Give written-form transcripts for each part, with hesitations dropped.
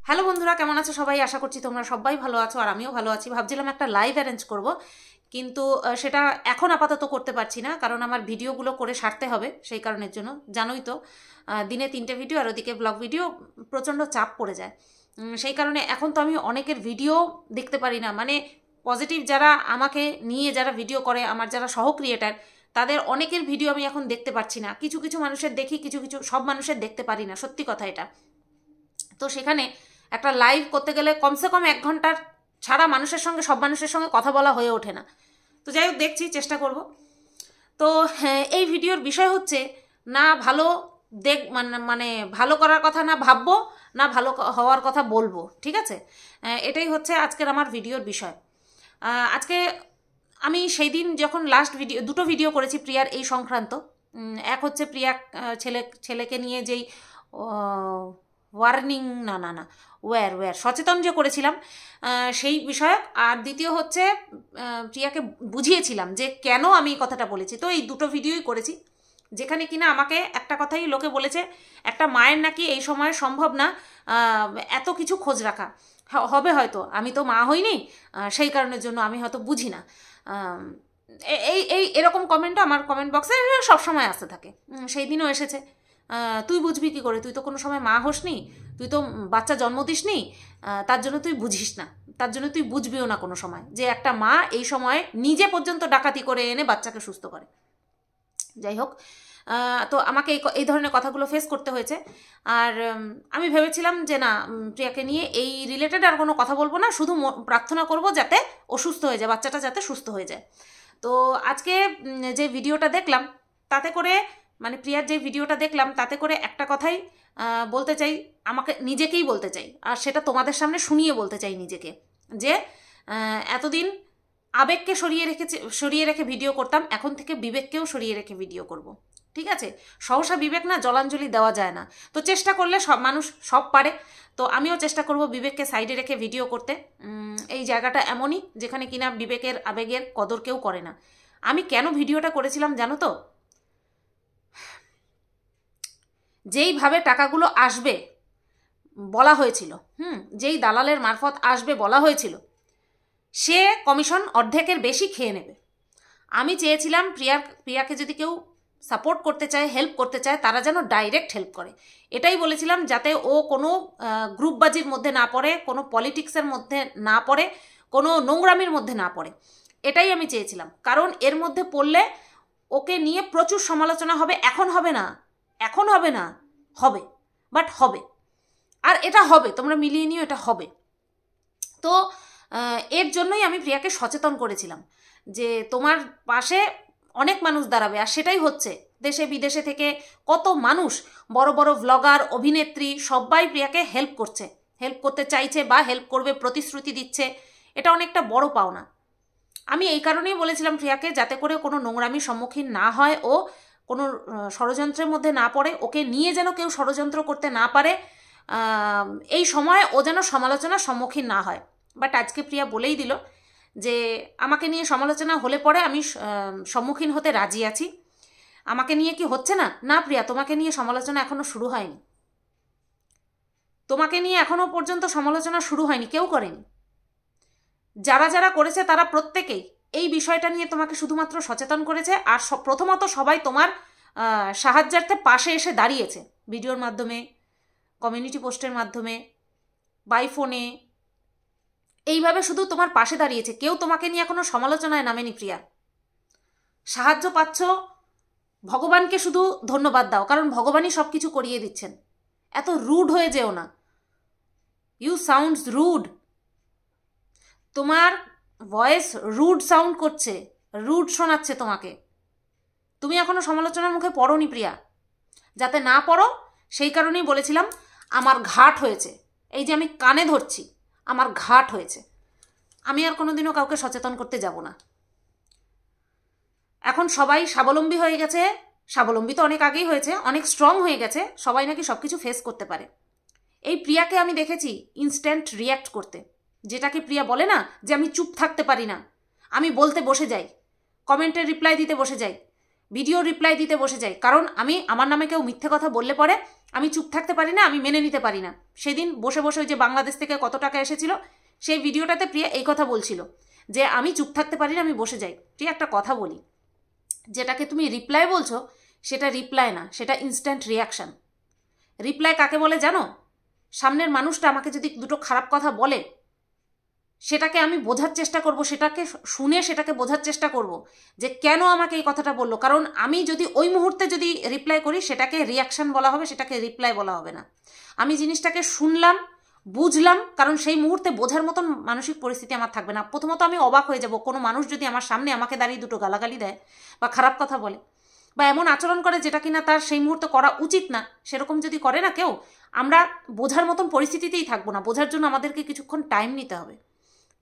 Hello বন্ধুরা, কেমন আছো সবাই? আশা করছি তোমরা সবাই ভালো আছো আর আমিও ভালো আছি। ভাবছিলাম একটা লাইভ অ্যারেঞ্জ করব, কিন্তু সেটা এখন আপাতত করতে পারছি না, কারণ আমার ভিডিওগুলো করে সারতে হবে। সেই কারণের জন্য জানোই তো, দিনে 3টে ভিডিও আর ওদিকে ব্লগ ভিডিও, প্রচণ্ড চাপ পড়ে যায়। সেই কারণে এখন তো আমি অনেকের ভিডিও দেখতে পারি না, মানে পজিটিভ যারা আমাকে নিয়ে যারা ভিডিও করে, আমার যারা সহ ক্রিয়েটার, তাদের অনেকের ভিডিও আমি এখন দেখতে পাচ্ছি না। কিছু কিছু মানুষের দেখি, কিছু কিছু সব মানুষের দেখতে পারি না, সত্যি কথা এটা। তো সেখানে একটা লাইভ করতে গেলে কমসে কম 1 ঘন্টার ছাড়া মানুষের সঙ্গে, সব মানুষের সঙ্গে কথা বলা হয়ে ওঠে না। তো যাই হোক, দেখছি, চেষ্টা করব। তো হ্যাঁ, এই ভিডিওর বিষয় হচ্ছে না ভালো মানে ভালো করার কথা না ভাববো, না ভালো হওয়ার কথা বলবো, ঠিক আছে? এটাই হচ্ছে আজকের আমার ভিডিওর বিষয়। আজকে আমি সেই দিন যখন লাস্ট দুটো ভিডিও করেছি প্রিয়ার এই সংক্রান্ত। এক হচ্ছে প্রিয়া ছেলেকে নিয়ে যেই ওয়ার্নিং, না না না ওয়্যার সচেতন যে করেছিলাম সেই বিষয়ক, আর দ্বিতীয় হচ্ছে প্রিয়াকে বুঝিয়েছিলাম যে কেন আমি এই কথাটা বলেছি। তো এই দুটো ভিডিওই করেছি, যেখানে কিনা আমাকে একটা কথাই লোকে বলেছে, একটা মায়ের নাকি এই সময়ে সম্ভব না এত কিছু খোঁজ রাখা। হবে হয়তো, আমি তো মা হইনি, সেই কারণের জন্য আমি হয়তো বুঝি না। এই এই এরকম কমেন্টও আমার কমেন্ট বক্সে সবসময় আসতে থাকে, সেই দিনও এসেছে। তুই বুঝবি কী করে, তুই তো কোনো সময় মা হোসনি, তুই তো বাচ্চা জন্ম দিসনি, তার জন্য তুই বুঝিস না, তার জন্য তুই বুঝবিও না কোনো সময় যে একটা মা এই সময়ে নিজে পর্যন্ত ডাকাতি করে এনে বাচ্চাকে সুস্থ করে। যাই হোক, তো আমাকে এই ধরনের কথাগুলো ফেস করতে হয়েছে। আর আমি ভেবেছিলাম যে না, প্রিয়াকে নিয়ে এই রিলেটেড আর কোনো কথা বলবো না, শুধু প্রার্থনা করব যাতে ও সুস্থ হয়ে যায়, বাচ্চাটা যাতে সুস্থ হয়ে যায়। তো আজকে যে ভিডিওটা দেখলাম, তাতে করে মানে প্রিয়ার যে ভিডিওটা দেখলাম, তাতে করে একটা কথাই বলতে চাই, আমাকে নিজেকেই বলতে চাই, আর সেটা তোমাদের সামনে শুনিয়ে বলতে চাই নিজেকে, যে এতদিন আবেগকে সরিয়ে রেখে ভিডিও করতাম, এখন থেকে বিবেককেও সরিয়ে রেখে ভিডিও করব, ঠিক আছে? সহসা বিবেক না জলাঞ্জলি দেওয়া যায় না, তো চেষ্টা করলে সব মানুষ সব পারে। তো আমিও চেষ্টা করব বিবেককে সাইডে রেখে ভিডিও করতে। এই জায়গাটা এমনই যেখানে কিনা বিবেকের আবেগের কদর কেউ করে না। আমি কেন ভিডিওটা করেছিলাম জানো তো? যেইভাবে টাকাগুলো আসবে বলা হয়েছিল, যেই দালালের মারফত আসবে বলা হয়েছিল, সে কমিশন অর্ধেকের বেশি খেয়ে নেবে। আমি চেয়েছিলাম প্রিয়াকে যদি কেউ সাপোর্ট করতে চায়, হেল্প করতে চায়, তারা যেন ডাইরেক্ট হেল্প করে। এটাই বলেছিলাম, যাতে ও কোনো গ্রুপবাজির মধ্যে না পড়ে, কোনো পলিটিক্সের মধ্যে না পড়ে, কোনো নোংরামির মধ্যে না পড়ে। এটাই আমি চেয়েছিলাম, কারণ এর মধ্যে পড়লে ওকে নিয়ে প্রচুর সমালোচনা হবে। এখন হবে না, হবে, বাট হবে, আর এটা হবে, তোমরা মিলিয়ে নিও, এটা হবে। তো এর জন্যই আমি প্রিয়াকে সচেতন করেছিলাম যে তোমার পাশে অনেক মানুষ দাঁড়াবে, আর সেটাই হচ্ছে। দেশে বিদেশে থেকে কত মানুষ, বড় বড় ব্লগার, অভিনেত্রী, সবাই প্রিয়াকে হেল্প করতে চাইছে বা হেল্প করবে প্রতিশ্রুতি দিচ্ছে। এটা অনেকটা বড় পাওনা। আমি এই কারণেই বলেছিলাম প্রিয়াকে, যাতে করে কোনো নোংরামির সম্মুখীন না হয়, ও কোনো ষড়যন্ত্রের মধ্যে না পড়ে, ওকে নিয়ে যেন কেউ ষড়যন্ত্র করতে না পারে, এই সময় ও যেন সমালোচনার সম্মুখীন না হয়। বাট আজকে প্রিয়া বলেই দিল যে আমাকে নিয়ে সমালোচনা হলে পরে আমি সম্মুখীন হতে রাজি আছি। আমাকে নিয়ে কি হচ্ছে না? না প্রিয়া, তোমাকে নিয়ে সমালোচনা এখনও শুরু হয়নি, তোমাকে নিয়ে এখনও পর্যন্ত সমালোচনা শুরু হয়নি, কেউ করেনি। যারা যারা করেছে তারা প্রত্যেকেই এই বিষয়টা নিয়ে তোমাকে শুধুমাত্র সচেতন করেছে, আর প্রথমত সবাই তোমার সাহায্যার্থে পাশে এসে দাঁড়িয়েছে, ভিডিওর মাধ্যমে, কমিউনিটি পোস্টের মাধ্যমে, বাই ফোনে, এইভাবে শুধু তোমার পাশে দাঁড়িয়েছে। কেউ তোমাকে নিয়ে এখনো সমালোচনায় নামেনি প্রিয়া। সাহায্য পাচ্ছ, ভগবানকে শুধু ধন্যবাদ দাও, কারণ ভগবানই সব কিছু করিয়ে দিচ্ছেন। এত রুড হয়ে যেও না, ইউ সাউন্ডস রুড। তোমার ভয়েস রুড সাউন্ড করছে, রুড শোনাচ্ছে তোমাকে। তুমি এখনো সমালোচনার মুখে পড়োনি প্রিয়া, যাতে না পড়ো সেই কারণেই বলেছিলাম আমার ঘাট হয়েছে। এই যে আমি কানে ধরছি, আমার ঘাট হয়েছে। আমি আর কোনোদিনও কাউকে সচেতন করতে যাব না। এখন সবাই স্বাবলম্বী হয়ে গেছে, স্বাবলম্বী তো অনেক আগেই হয়েছে, অনেক স্ট্রং হয়ে গেছে, সবাই নাকি সব কিছু ফেস করতে পারে। এই প্রিয়াকে আমি দেখেছি ইনস্ট্যান্ট রিয়্যাক্ট করতে, যেটাকে প্রিয়া বলে না যে আমি চুপ থাকতে পারি না, আমি বলতে বসে যাই, কমেন্টের রিপ্লাই দিতে বসে যাই। ভিডিও রিপ্লাই দিতে বসে যাই, কারণ আমি আমার নামে কেউ মিথ্যে কথা বললে পরে আমি চুপ থাকতে পারি না, আমি মেনে নিতে পারি না। সেদিন বসে বসে ওই যে বাংলাদেশ থেকে কত টাকা এসেছিল সেই ভিডিওটাতে প্রিয়া এই কথা বলছিল যে আমি চুপ থাকতে পারি না, আমি বসে যাই। প্রিয়া একটা কথা বলি, যেটাকে তুমি রিপ্লাই বলছো সেটা রিপ্লাই না, সেটা ইনস্ট্যান্ট রিয়াকশান। রিপ্লাই কাকে বলে জানো? সামনের মানুষটা আমাকে যদি দুটো খারাপ কথা বলে সেটাকে আমি বোঝার চেষ্টা করব, সেটাকে শুনে সেটাকে বোঝার চেষ্টা করব যে কেন আমাকে এই কথাটা বললো। কারণ আমি যদি ওই মুহূর্তে যদি রিপ্লাই করি সেটাকে রিয়াকশান বলা হবে, সেটাকে রিপ্লাই বলা হবে না। আমি জিনিসটাকে শুনলাম, বুঝলাম, কারণ সেই মুহূর্তে বোঝার মতন মানসিক পরিস্থিতি আমার থাকবে না। প্রথমত আমি অবাক হয়ে যাব, কোনো মানুষ যদি আমার সামনে আমাকে দাঁড়িয়ে দুটো গালাগালি দেয় বা খারাপ কথা বলে বা এমন আচরণ করে যেটা কিনা তার সেই মুহূর্তে করা উচিত না, সেরকম যদি করে না কেউ, আমরা বোঝার মতন পরিস্থিতিতেই থাকবো না। বোঝার জন্য আমাদেরকে কিছুক্ষণ টাইম নিতে হবে।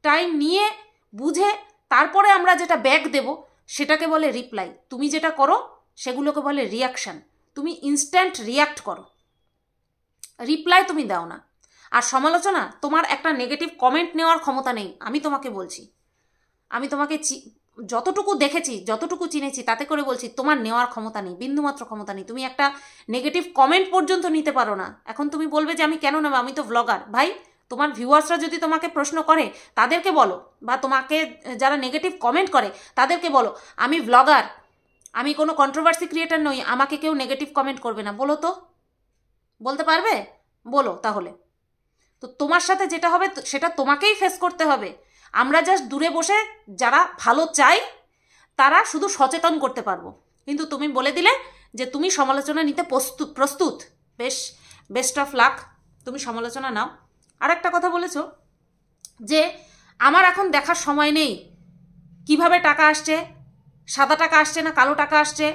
টাইম নিয়ে বুঝে তারপরে আমরা যেটা ব্যাক দেব সেটাকে বলে রিপ্লাই। তুমি যেটা করো সেগুলোকে বলে রিয়াকশান। তুমি ইনস্ট্যান্ট রিয়াক্ট করো, রিপ্লাই তুমি দাও না। আর সমালোচনা, তোমার একটা নেগেটিভ কমেন্ট নেওয়ার ক্ষমতা নেই, আমি তোমাকে বলছি। আমি তোমাকে যতটুকু দেখেছি, যতটুকু চিনেছি, তাতে করে বলছি তোমার নেওয়ার ক্ষমতা নেই, বিন্দুমাত্র ক্ষমতা নেই। তুমি একটা নেগেটিভ কমেন্ট পর্যন্ত নিতে পারো না। এখন তুমি বলবে যে আমি কেন নেব, আমি তো ভ্লগার। ভাই, তোমার ভিউয়ার্সরা যদি তোমাকে প্রশ্ন করে তাদেরকে বলো, বা তোমাকে যারা নেগেটিভ কমেন্ট করে তাদেরকে বলো আমি ভ্লগার, আমি কোনো কন্ট্রোভার্সি ক্রিয়েটার নই, আমাকে কেউ নেগেটিভ কমেন্ট করবে না। বলো তো, বলতে পারবে? বলো তাহলে। তো তোমার সাথে যেটা হবে সেটা তোমাকেই ফেস করতে হবে। আমরা জাস্ট দূরে বসে যারা ভালো চাই তারা শুধু সচেতন করতে পারবো, কিন্তু তুমি বলে দিলে যে তুমি সমালোচনা নিতে প্রস্তুত। বেশ, বেস্ট অফ লাক, তুমি সমালোচনা নাও। আর একটা কথা বলেছো যে আমার এখন দেখার সময় নেই কিভাবে টাকা আসছে, সাদা টাকা আসছে না কালো টাকা আসছে।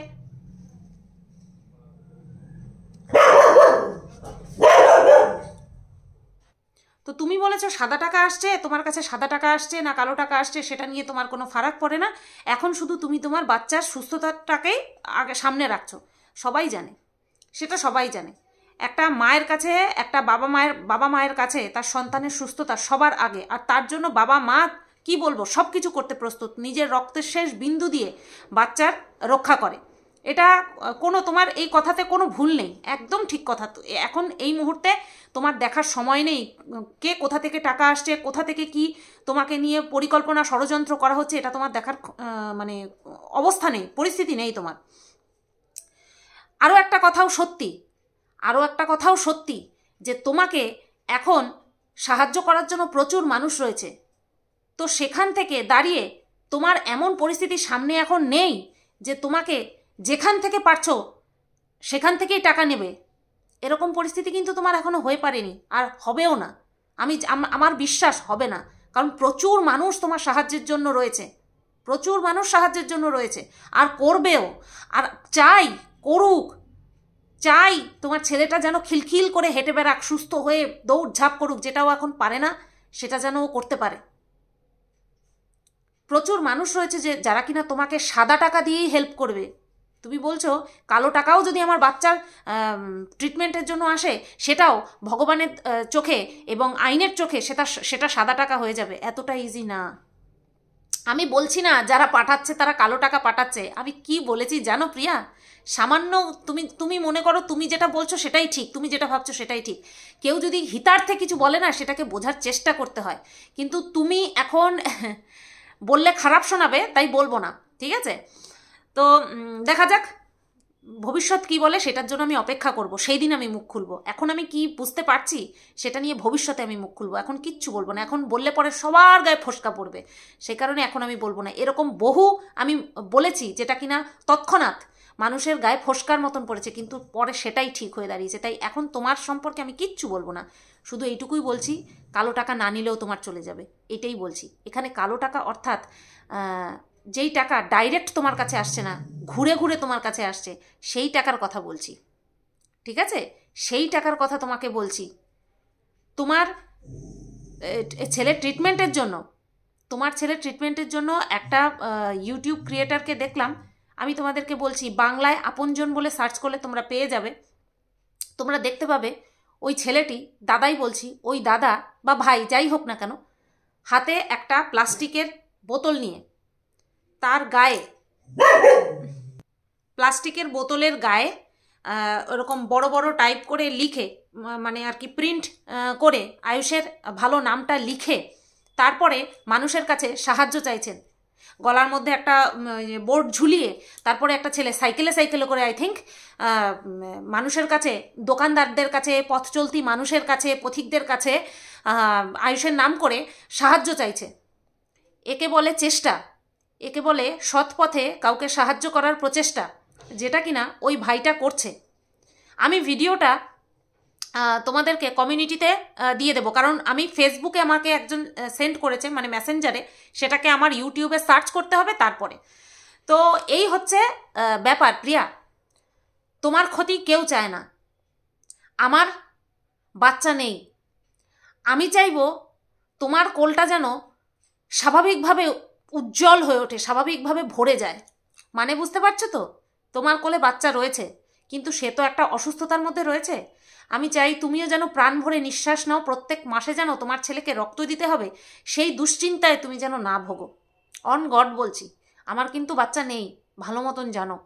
তো তুমি বলেছো সাদা টাকা আসছে, তোমার কাছে সাদা টাকা আসছে না কালো টাকা আসছে সেটা নিয়ে তোমার কোনো ফারাক পড়ে না। এখন শুধু তুমি তোমার বাচ্চার সুস্থতাটাকেই আগে সামনে রাখছো। সবাই জানে, সেটা সবাই জানে। একটা মায়ের কাছে, একটা বাবা মায়ের কাছে তার সন্তানের সুস্থতা সবার আগে। আর তার জন্য বাবা মা কি বলবো, সব কিছু করতে প্রস্তুত, নিজের রক্তের শেষ বিন্দু দিয়ে বাচ্চার রক্ষা করে। এটা কোনো, তোমার এই কথাতে কোনো ভুল নেই, একদম ঠিক কথা। এখন এই মুহূর্তে তোমার দেখার সময় নেই কে কোথা থেকে টাকা আসছে, কোথা থেকে কি তোমাকে নিয়ে পরিকল্পনা ষড়যন্ত্র করা হচ্ছে, এটা তোমার দেখার মানে অবস্থা নেই, পরিস্থিতি নেই তোমার। আরও একটা কথাও সত্যি যে তোমাকে এখন সাহায্য করার জন্য প্রচুর মানুষ রয়েছে। তো সেখান থেকে দাঁড়িয়ে তোমার এমন পরিস্থিতি সামনে এখন নেই যে তোমাকে যেখান থেকে পারছো সেখান থেকেই টাকা নেবে, এরকম পরিস্থিতি কিন্তু তোমার এখনো হয়ে পারেনি, আর হবেও না। আমার বিশ্বাস হবে না, কারণ প্রচুর মানুষ তোমার সাহায্যের জন্য রয়েছে, প্রচুর মানুষ সাহায্যের জন্য রয়েছে, আর করবেও। আর করুক, চাই তোমার ছেলেটা যেন খিলখিল করে হেঁটে বেড়াক, সুস্থ হয়ে দৌড়ঝাঁপ করুক, যেটাও এখন পারে না সেটা যেন ও করতে পারে। প্রচুর মানুষ রয়েছে যে যারা কিনা তোমাকে সাদা টাকা দিয়েই হেল্প করবে। তুমি বলছো কালো টাকাও যদি আমার বাচ্চার ট্রিটমেন্টের জন্য আসে সেটাও ভগবানের চোখে এবং আইনের চোখে সেটা সাদা টাকা হয়ে যাবে, এতটা ইজি না। আমি বলছি না যারা পাঠাচ্ছে তারা কালো টাকা পাঠাচ্ছে। আমি কি বলেছি জানো প্রিয়া? সামান্য তুমি মনে করো তুমি যেটা বলছো সেটাই ঠিক, তুমি যেটা ভাবছো সেটাই ঠিক। কেউ যদি হিতার্থে কিছু বলে না, সেটাকে বোঝার চেষ্টা করতে হয়। কিন্তু তুমি এখন বললে খারাপ শোনাবে, তাই বলবো না, ঠিক আছে? তো দেখা যাক ভবিষ্যৎ কি বলে, সেটার জন্য আমি অপেক্ষা করব, সেই দিন আমি মুখ খুলবো। এখন আমি কি বুঝতে পারছি সেটা নিয়ে ভবিষ্যতে আমি মুখ খুলবো, এখন কিচ্ছু বলবো না। এখন বললে পরে সবার গায়ে ফোসকা পড়বে, সেই কারণে এখন আমি বলবো না। এরকম বহু আমি বলেছি যেটা কিনা তৎক্ষণাৎ মানুষের গায়ে ফোসকার মতন পড়েছে, কিন্তু পরে সেটাই ঠিক হয়ে দাঁড়িয়েছে। তাই এখন তোমার সম্পর্কে আমি কিচ্ছু বলবো না, শুধু এইটুকুই বলছি কালো টাকা না নিলেও তোমার চলে যাবে, এটাই বলছি। এখানে কালো টাকা অর্থাৎ যেই টাকা ডাইরেক্ট তোমার কাছে আসছে না, ঘুরে ঘুরে তোমার কাছে আসছে, সেই টাকার কথা বলছি, ঠিক আছে? সেই টাকার কথা তোমাকে বলছি। তোমার ছেলের ট্রিটমেন্টের জন্য একটা ইউটিউব ক্রিয়েটারকে দেখলাম, আমি তোমাদেরকে বলছি, বাংলায় আপনজন বলে সার্চ করলে তোমরা পেয়ে যাবে, তোমরা দেখতে পাবে ওই ছেলেটি, দাদাই বলছি, ওই দাদা বা ভাই যাই হোক না কেন, হাতে একটা প্লাস্টিকের বোতল নিয়ে তার গায়ে প্লাস্টিকের বোতলের গায়ে ওরকম বড় বড় টাইপ করে লিখে, মানে আর কি প্রিন্ট করে আয়ুষের ভালো নামটা লিখে তারপরে মানুষের কাছে সাহায্য চাইছেন। গলার মধ্যে একটা বোর্ড ঝুলিয়ে তারপরে একটা ছেলে সাইকেলে করে আই থিঙ্ক মানুষের কাছে, দোকানদারদের কাছে, পথ চলতি মানুষের কাছে, পথিকদের কাছে আয়ুষের নাম করে সাহায্য চাইছে। একে বলে চেষ্টা, একে বলে সৎ পথে কাউকে সাহায্য করার প্রচেষ্টা, যেটা কিনা ওই ভাইটা করছে। আমি ভিডিওটা তোমাদেরকে কমিউনিটিতে দিয়ে দেবো, কারণ আমি ফেসবুকে আমাকে একজন সেন্ড করেছে, মানে মেসেঞ্জারে, সেটাকে আমার ইউটিউবে সার্চ করতে হবে তারপরে। তো এই হচ্ছে ব্যাপার প্রিয়া, তোমার ক্ষতি কেউ চায় না। আমার বাচ্চা নেই, আমি চাইবো তোমার কোলটা যেন স্বাভাবিকভাবে উজ্জ্বল হয়ে ওঠে, স্বাভাবিকভাবে ভরে যায়। মানে বুঝতে পারছো তো? তোমার কোলে বাচ্চা রয়েছে, কিন্তু সে তো একটা অসুস্থতার মধ্যে রয়েছে। আমি চাই তুমিও যেন প্রাণ ভরে নিঃশ্বাস নাও, প্রত্যেক মাসে যেন তোমার ছেলেকে রক্ত দিতে হবে সেই দুশ্চিন্তায় তুমি যেন না ভোগো। অন গড বলছি, আমার কিন্তু বাচ্চা নেই, ভালো মতন জানো।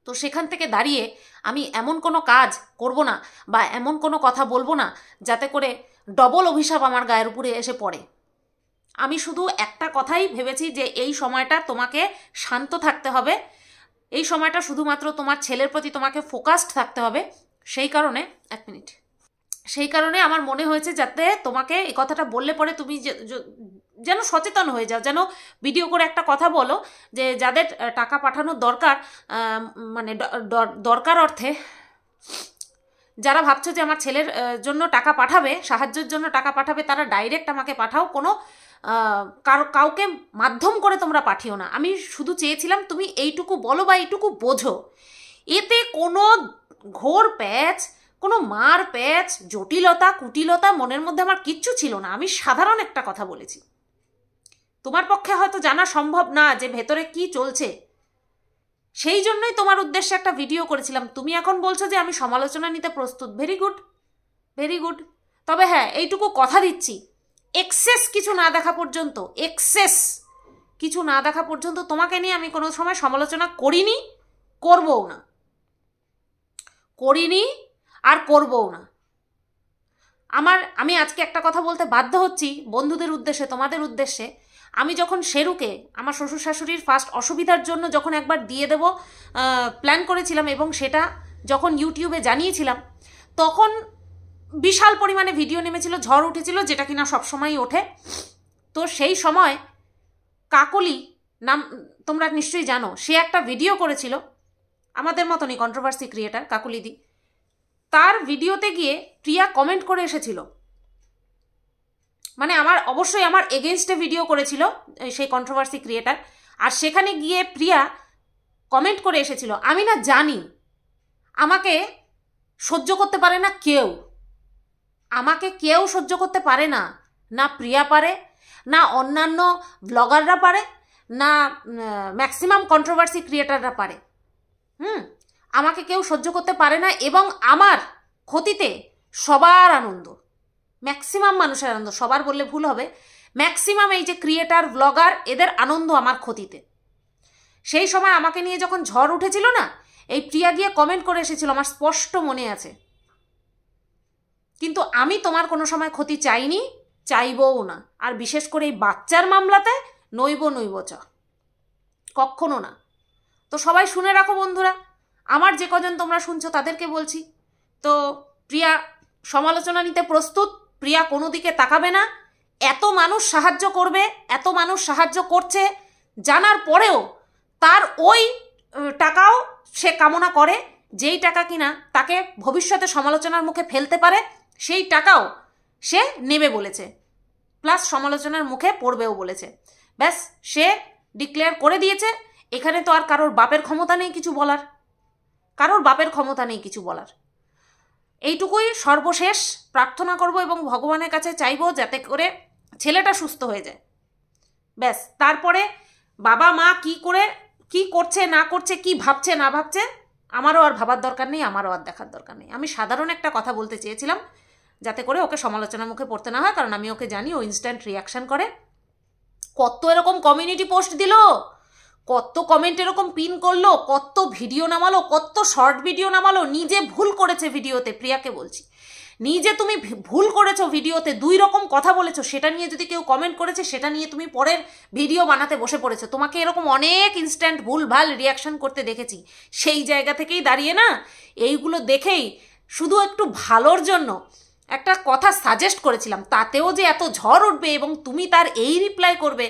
তো সেখান থেকে দাঁড়িয়ে আমি এমন কোনো কাজ করব না বা এমন কোনো কথা বলবো না যাতে করে ডবল অভিশাপ আমার গায়ের উপরে এসে পড়ে। আমি শুধু একটা কথাই ভেবেছি যে এই সময়টা তোমাকে শান্ত থাকতে হবে, এই সময়টা শুধুমাত্র তোমার ছেলের প্রতি তোমাকে ফোকাসড থাকতে হবে। সেই কারণে সেই কারণে আমার মনে হয়েছে যাতে তোমাকে এই কথাটা বললে পরে তুমি যেন সচেতন হয়ে যাও, যেন ভিডিও করে একটা কথা বলো যে যাদের টাকা পাঠানোর দরকার, মানে দরকার অর্থে যারা ভাবছো যে আমার ছেলের জন্য টাকা পাঠাবে, সাহায্যের জন্য টাকা পাঠাবে, তারা ডাইরেক্ট আমাকে পাঠাও, কোনো কাউকে মাধ্যম করে তোমরা পাঠিও না। আমি শুধু চেয়েছিলাম তুমি এইটুকু বলো বা এইটুকু বোঝো। এতে কোনো ঘোর প্যাচ, কোনো মার প্যাচ, জটিলতা, কুটিলতা মনের মধ্যে আমার কিচ্ছু ছিল না। আমি সাধারণ একটা কথা বলেছি। তোমার পক্ষে হয়তো জানা সম্ভব না যে ভেতরে কি চলছে, সেই জন্যই তোমার উদ্দেশ্যে একটা ভিডিও করেছিলাম। তুমি এখন বলছো যে আমি সমালোচনা নিতে প্রস্তুত। Very good, very good. তবে হ্যাঁ, এইটুকু কথা দিচ্ছি, এক্সেস কিছু না দেখা পর্যন্ত তোমাকে নিয়ে আমি কোনো সময় সমালোচনা করিনি, করবও না, আর করবও না। আমি আজকে একটা কথা বলতে বাধ্য হচ্ছি বন্ধুদের উদ্দেশ্যে, তোমাদের উদ্দেশ্যে। আমি যখন শেরুকে আমার শ্বশুর শাশুড়ির ফার্স্ট অসুবিধার জন্য যখন একবার দিয়ে দেব প্ল্যান করেছিলাম এবং সেটা যখন ইউটিউবে জানিয়েছিলাম, তখন বিশাল পরিমাণে ভিডিও নেমেছিল, ঝড় উঠেছিল, যেটা কিনা সবসময়ই ওঠে। তো সেই সময় কাকলি নাম তোমরা নিশ্চয়ই জানো, সে একটা ভিডিও করেছিল, আমাদের মতনই কন্ট্রোভার্সি ক্রিয়েটার কাকুলিদি। তার ভিডিওতে গিয়ে প্রিয়া কমেন্ট করে এসেছিল, মানে অবশ্যই আমার এগেনস্টে ভিডিও করেছিল সেই কন্ট্রোভার্সি ক্রিয়েটার, আর সেখানে গিয়ে প্রিয়া কমেন্ট করে এসেছিল, আমি না জানি আমাকে সহ্য করতে পারে না কেউ, আমাকে কেউ সহ্য করতে পারে না, না প্রিয়া পারে, না অন্যান্য ব্লগাররা পারে, না ম্যাক্সিমাম কন্ট্রোভার্সি ক্রিয়েটাররা পারে। আমাকে কেউ সহ্য করতে পারে না, এবং আমার ক্ষতিতে সবার আনন্দ, ম্যাক্সিমাম মানুষের আনন্দ, সবার বললে ভুল হবে, ম্যাক্সিমাম এই যে ক্রিয়েটার ব্লগার, এদের আনন্দ আমার ক্ষতিতে। সেই সময় আমাকে নিয়ে যখন ঝড় উঠেছিল না, এই প্রিয়া গিয়ে কমেন্ট করে এসেছিল, আমার স্পষ্ট মনে আছে। কিন্তু আমি তোমার কোনো সময় ক্ষতি চাইনি, চাইবও না। আর বিশেষ করে এই বাচ্চার মামলাতে নইব চ, কখনো না। তো সবাই শুনে রাখো বন্ধুরা, আমার যে কজন তোমরা শুনছো তাদেরকে বলছি, তো প্রিয়া সমালোচনা নিতে প্রস্তুত, প্রিয়া কোনো দিকে তাকাবে না। এত মানুষ সাহায্য করবে, এত মানুষ সাহায্য করছে জানার পরেও তার ওই টাকাও সে কামনা করে, যেই টাকা কিনা তাকে ভবিষ্যতে সমালোচনার মুখে ফেলতে পারে, সেই টাকাও সে নেবে বলেছে, প্লাস সমালোচনার মুখে পড়বেও বলেছে। ব্যাস, সে ডিক্লেয়ার করে দিয়েছে। এখানে তো আর কারোর বাপের ক্ষমতা নেই কিছু বলার, এইটুকুই সর্বশেষ প্রার্থনা করব এবং ভগবানের কাছে চাইব যাতে করে ছেলেটা সুস্থ হয়ে যায়। ব্যাস, তারপরে বাবা মা কি করছে না করছে, কি ভাবছে না ভাবছে, আমারও আর ভাবার দরকার নেই, আমারও আর দেখার দরকার নেই। আমি সাধারণ একটা কথা বলতে চেয়েছিলাম যাতে করে ওকে সমালোচনার মুখে পড়তে না হয়, কারণ আমি ওকে জানি ও ইনস্ট্যান্ট রিয়াকশান করে। কত এরকম কমিউনিটি পোস্ট দিল, কত কমেন্ট এরকম পিন করলো, কত ভিডিও নামালো, কত শর্ট ভিডিও নামালো। নিজে ভুল করেছে ভিডিওতে, প্রিয়াকে বলছি, নিজে তুমি ভুল করেছো ভিডিওতে, 2 রকম কথা বলেছো, সেটা নিয়ে যদি কেউ কমেন্ট করেছে সেটা নিয়ে তুমি পরের ভিডিও বানাতে বসে পড়েছো। তোমাকে এরকম অনেক ইনস্ট্যান্ট ভুলভাল রিয়াকশন করতে দেখেছি। সেই জায়গা থেকেই দাঁড়িয়ে না, এইগুলো দেখেই শুধু একটু ভালোর জন্য একটা কথা সাজেস্ট করেছিলাম, তাতেও যে এত ঝড় উঠবে এবং তুমি তার এই রিপ্লাই করবে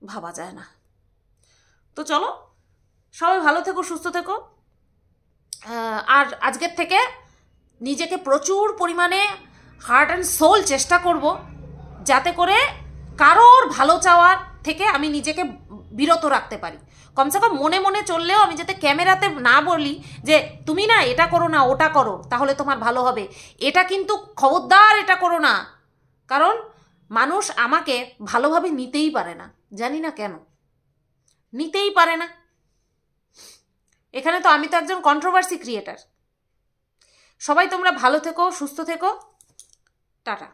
ভাবা যায় না। তো চলো, সবাই ভালো থেকো, সুস্থ থেকো। আর আজকের থেকে নিজেকে প্রচুর পরিমাণে হার্ট অ্যান্ড সোল চেষ্টা করব, যাতে করে কারোর ভালো চাওয়ার থেকে আমি নিজেকে বিরত রাখতে পারি। কমসে কম মনে মনে চললেও আমি যাতে ক্যামেরাতে না বলি যে তুমি না এটা করো না, ওটা করো, তাহলে তোমার ভালো হবে, এটা কিন্তু খবরদার এটা করো না। কারণ মানুষ আমাকে ভালোভাবে নিতেই পারে না, জানি না কেন নিতেই পারে না। এখানে তো আমি তো একজন কন্ট্রোভার্সি ক্রিয়েটার। সবাই তোমরা ভালো থেকো, সুস্থ থেকো, টাটা।